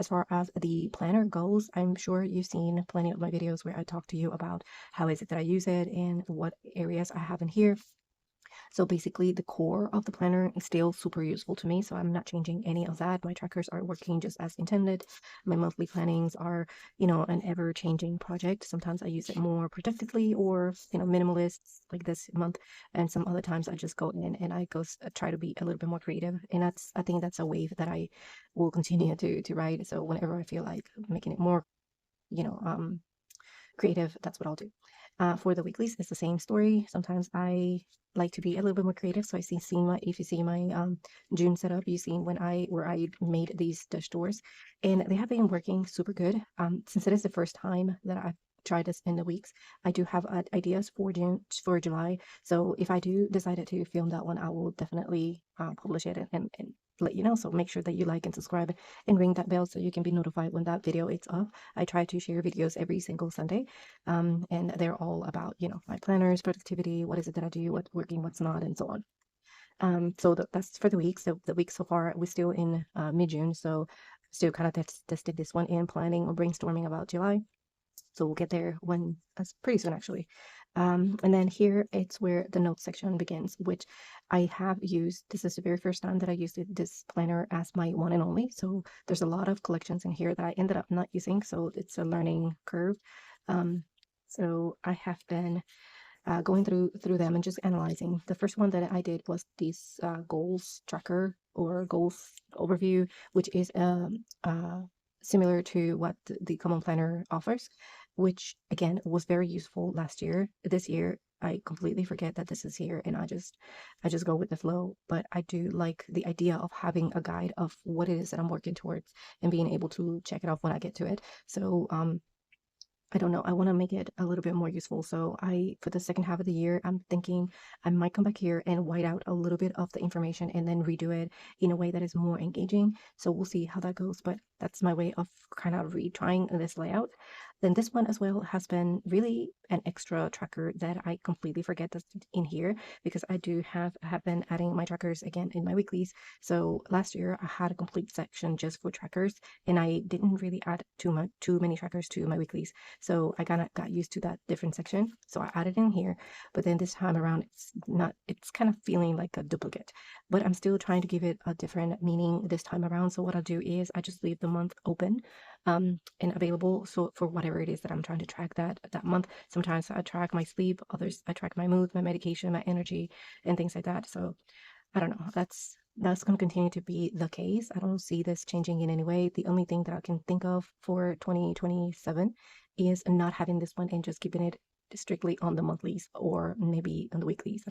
as far as the planner goes, I'm sure you've seen plenty of my videos where I talk to you about how is it that I use it and what areas I have in here. So basically, the core of the planner is still super useful to me. So I'm not changing any of that. My trackers are working just as intended. My monthly plannings are, an ever-changing project. Sometimes I use it more productively or, minimalist like this month. And some other times I just go in and try to be a little bit more creative. And I think that's a wave that I will continue to ride. So whenever I feel like making it more, you know, um, creative, that's what I'll do. For the weeklies, it's the same story. Sometimes I like to be a little bit more creative. So if you see my June setup, you've seen where I made these dish doors, and they have been working super good. Since it is the first time that I've tried this in the weeks, I do have ideas for July. So if I do decide to film that one, I will definitely publish it and let you know. So make sure that you like and subscribe and ring that bell so you can be notified when that video is up. I try to share videos every single Sunday, and they're all about, my planners, productivity, what is it that I do, what's working, what's not, and so on. So that's for the week. So the week so far, we're still in mid-June, so still kind of tested this one in planning or brainstorming about July. So we'll get there when pretty soon actually. And then here it's where the notes section begins, which I have used. This is the very first time that I used this planner as my one and only. So there's a lot of collections in here that I ended up not using. So it's a learning curve. Um, so I have been going through them and just analyzing. The first one that I did was this goals tracker or goals overview, which is similar to what the Common Planner offers, which again was very useful last year. This year, I completely forget that this is here, and I just go with the flow. But I do like the idea of having a guide of what it is that I'm working towards and being able to check it off when I get to it. So I don't know. I want to make it a little bit more useful. So for the second half of the year, I'm thinking I might come back here and white out a little bit of the information and then redo it in a way that is more engaging. So we'll see how that goes. But that's my way of kind of retrying this layout. Then this one as well has been really an extra tracker that I completely forget that's in here because I have been adding my trackers again in my weeklies. So last year I had a complete section just for trackers, and I didn't really add too many trackers to my weeklies. So I kind of got used to that different section. So I added in here, but then this time around, it's kind of feeling like a duplicate, but I'm still trying to give it a different meaning this time around. So what I'll do is I just leave the month open and available. So for whatever it is that I'm trying to track that month, sometimes I track my sleep, others I track my mood, my medication, my energy, and things like that. So I don't know. That's going to continue to be the case. I don't see this changing in any way. The only thing that I can think of for 2027 is not having this one and just keeping it strictly on the monthlies or maybe on the weeklies.